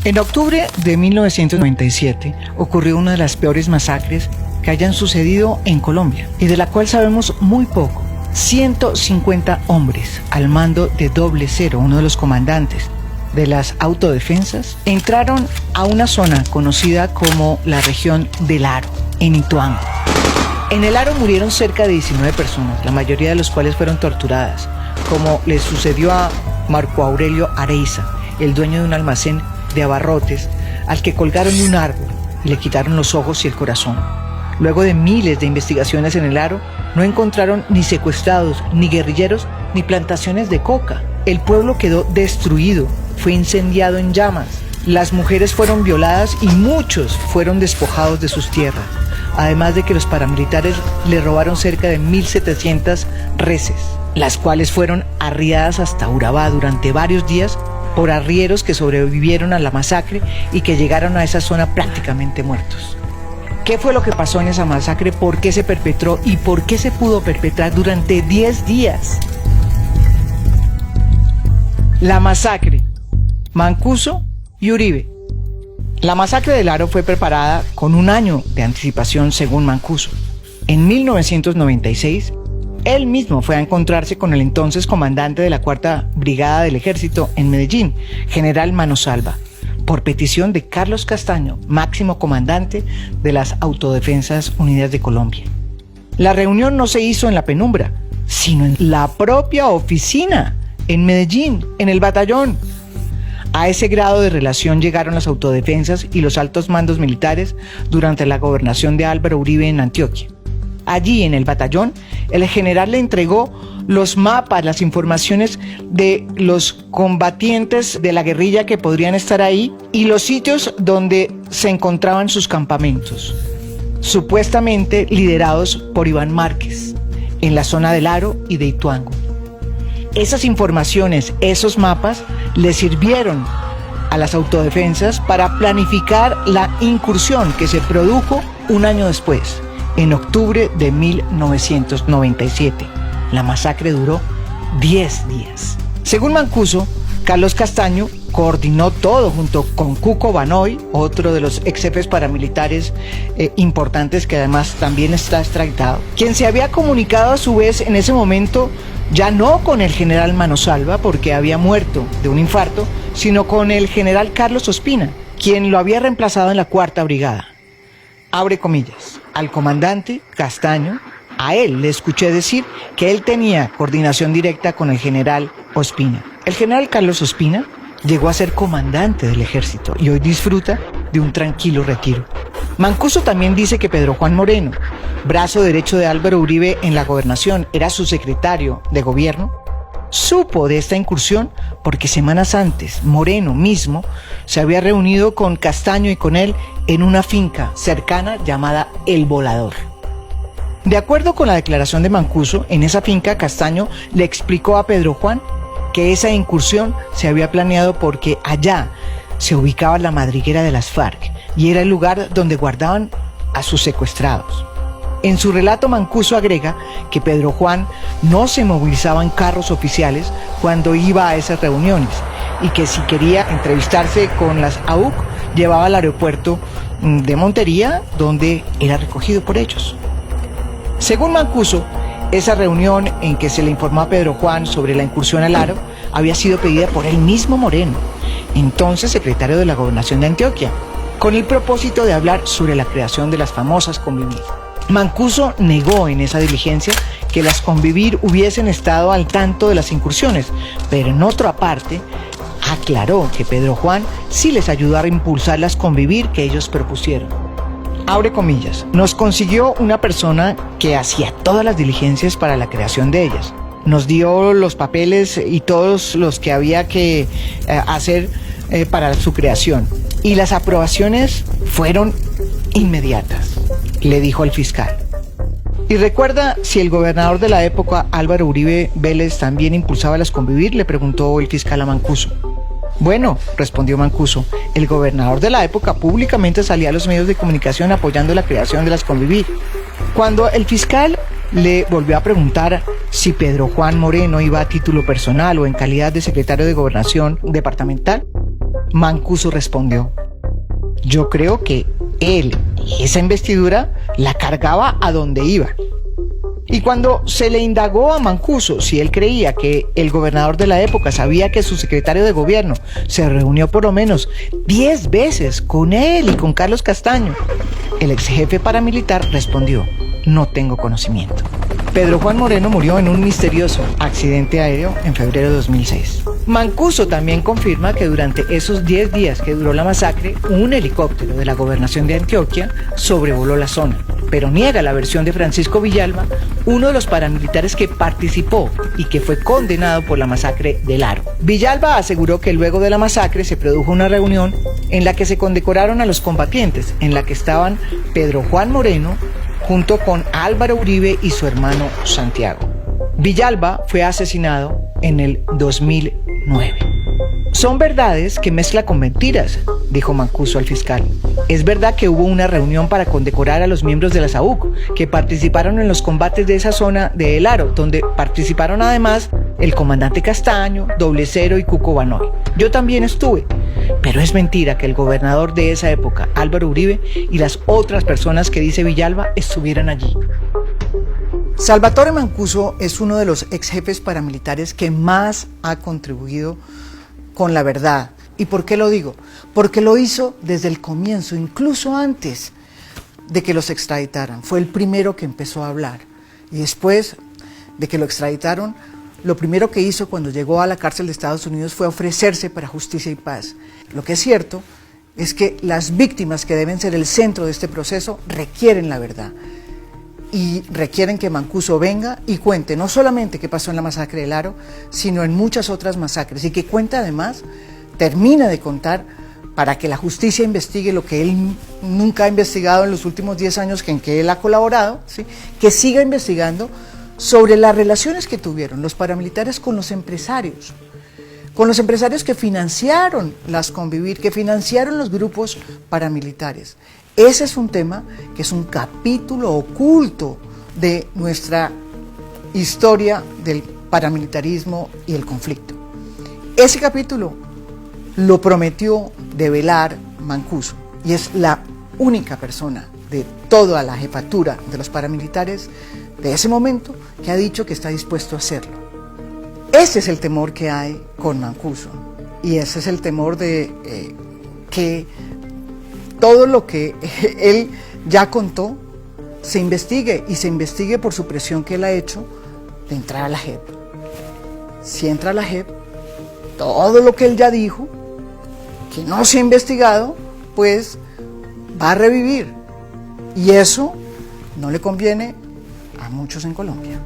En octubre de 1997 ocurrió una de las peores masacres que hayan sucedido en Colombia y de la cual sabemos muy poco. 150 hombres al mando de Doble Cero, uno de los comandantes de las autodefensas, entraron a una zona conocida como la región del Aro, en Ituango. En el Aro murieron cerca de 19 personas, la mayoría de los cuales fueron torturadas, como les sucedió a Marco Aurelio Areiza, el dueño de un almacén de abarrotes, al que colgaron de un árbol y le quitaron los ojos y el corazón. Luego de miles de investigaciones en el Aro, no encontraron ni secuestrados, ni guerrilleros, ni plantaciones de coca. El pueblo quedó destruido, fue incendiado en llamas. Las mujeres fueron violadas y muchos fueron despojados de sus tierras. Además de que los paramilitares le robaron cerca de 1.700 reses, las cuales fueron arriadas hasta Urabá durante varios días por arrieros que sobrevivieron a la masacre y que llegaron a esa zona prácticamente muertos. ¿Qué fue lo que pasó en esa masacre? ¿Por qué se perpetró? ¿Y por qué se pudo perpetrar durante 10 días? La masacre, Mancuso y Uribe. La masacre del Aro fue preparada con un año de anticipación según Mancuso. En 1996, él mismo fue a encontrarse con el entonces comandante de la 4ª Brigada del Ejército en Medellín, general Manosalva, por petición de Carlos Castaño, máximo comandante de las Autodefensas Unidas de Colombia. La reunión no se hizo en la penumbra, sino en la propia oficina, en Medellín, en el batallón. A ese grado de relación llegaron las autodefensas y los altos mandos militares durante la gobernación de Álvaro Uribe en Antioquia. Allí, en el batallón, el general le entregó los mapas, las informaciones de los combatientes de la guerrilla que podrían estar ahí y los sitios donde se encontraban sus campamentos, supuestamente liderados por Iván Márquez, en la zona del Aro y de Ituango. Esas informaciones, esos mapas, le sirvieron a las autodefensas para planificar la incursión que se produjo un año después, en octubre de 1997. La masacre duró 10 días. Según Mancuso, Carlos Castaño coordinó todo junto con Cuco Banoy, otro de los ex jefes paramilitares importantes que además también está extraditado, quien se había comunicado a su vez en ese momento ya no con el general Manosalva porque había muerto de un infarto, sino con el general Carlos Ospina, quien lo había reemplazado en la 4ª Brigada. Abre comillas, al comandante Castaño, a él le escuché decir que él tenía coordinación directa con el general Ospina. El general Carlos Ospina llegó a ser comandante del ejército y hoy disfruta de un tranquilo retiro. Mancuso también dice que Pedro Juan Moreno, brazo derecho de Álvaro Uribe en la gobernación, era su secretario de gobierno, supo de esta incursión porque semanas antes Moreno mismo se había reunido con Castaño y con él en una finca cercana llamada El Volador. De acuerdo con la declaración de Mancuso, en esa finca Castaño le explicó a Pedro Juan que esa incursión se había planeado porque allá se ubicaba la madriguera de las FARC y era el lugar donde guardaban a sus secuestrados. En su relato, Mancuso agrega que Pedro Juan no se movilizaba en carros oficiales cuando iba a esas reuniones y que si quería entrevistarse con las AUC llevaba al aeropuerto de Montería, donde era recogido por ellos. Según Mancuso, esa reunión en que se le informó a Pedro Juan sobre la incursión al Aro había sido pedida por el mismo Moreno, entonces secretario de la Gobernación de Antioquia, con el propósito de hablar sobre la creación de las famosas Convivir. Mancuso negó en esa diligencia que las Convivir hubiesen estado al tanto de las incursiones, pero en otra parte aclaró que Pedro Juan sí les ayudó a impulsar las Convivir que ellos propusieron. Abre comillas, nos consiguió una persona que hacía todas las diligencias para la creación de ellas. Nos dio los papeles y todos los que había que hacer para su creación. Y las aprobaciones fueron inmediatas, le dijo al fiscal. ¿Y recuerda si el gobernador de la época, Álvaro Uribe Vélez, también impulsaba las Convivir?, le preguntó el fiscal a Mancuso. Bueno, respondió Mancuso, el gobernador de la época públicamente salía a los medios de comunicación apoyando la creación de las Convivir. Cuando el fiscal le volvió a preguntar si Pedro Juan Moreno iba a título personal o en calidad de secretario de Gobernación departamental, Mancuso respondió: yo creo que él esa investidura la cargaba a donde iba. Y cuando se le indagó a Mancuso si él creía que el gobernador de la época sabía que su secretario de gobierno se reunió por lo menos 10 veces con él y con Carlos Castaño, el ex jefe paramilitar respondió: no tengo conocimiento. Pedro Juan Moreno murió en un misterioso accidente aéreo en febrero de 2006. Mancuso también confirma que durante esos 10 días que duró la masacre, un helicóptero de la gobernación de Antioquia sobrevoló la zona, pero niega la versión de Francisco Villalba, uno de los paramilitares que participó y que fue condenado por la masacre del Aro. Villalba aseguró que luego de la masacre se produjo una reunión en la que se condecoraron a los combatientes, en la que estaban Pedro Juan Moreno junto con Álvaro Uribe y su hermano Santiago. Villalba fue asesinado en el 2009. Son verdades que mezcla con mentiras, dijo Mancuso al fiscal. Es verdad que hubo una reunión para condecorar a los miembros de la SAUC que participaron en los combates de esa zona de El Aro, donde participaron además el comandante Castaño, Doble Cero y Cuco Banoy. Yo también estuve, pero es mentira que el gobernador de esa época, Álvaro Uribe, y las otras personas que dice Villalba estuvieran allí. Salvatore Mancuso es uno de los ex jefes paramilitares que más ha contribuido con la verdad. ¿Y por qué lo digo? Porque lo hizo desde el comienzo, incluso antes de que los extraditaran. Fue el primero que empezó a hablar. Y después de que lo extraditaron, lo primero que hizo cuando llegó a la cárcel de Estados Unidos fue ofrecerse para justicia y paz. Lo que es cierto es que las víctimas, que deben ser el centro de este proceso, requieren la verdad. Y requieren que Mancuso venga y cuente no solamente qué pasó en la masacre del Aro, sino en muchas otras masacres, y que cuente además, termina de contar, para que la justicia investigue lo que él nunca ha investigado en los últimos 10 años en que él ha colaborado, ¿sí? Que siga investigando sobre las relaciones que tuvieron los paramilitares con los empresarios que financiaron las Convivir, que financiaron los grupos paramilitares. Ese es un tema que es un capítulo oculto de nuestra historia del paramilitarismo y el conflicto. Ese capítulo lo prometió develar Mancuso, y es la única persona de toda la jefatura de los paramilitares de ese momento que ha dicho que está dispuesto a hacerlo. Ese es el temor que hay con Mancuso, y ese es el temor de que todo lo que él ya contó se investigue, y se investigue por su presión que él ha hecho de entrar a la JEP. Si entra a la JEP, todo lo que él ya dijo, que no se ha investigado, pues va a revivir. Y eso no le conviene a muchos en Colombia.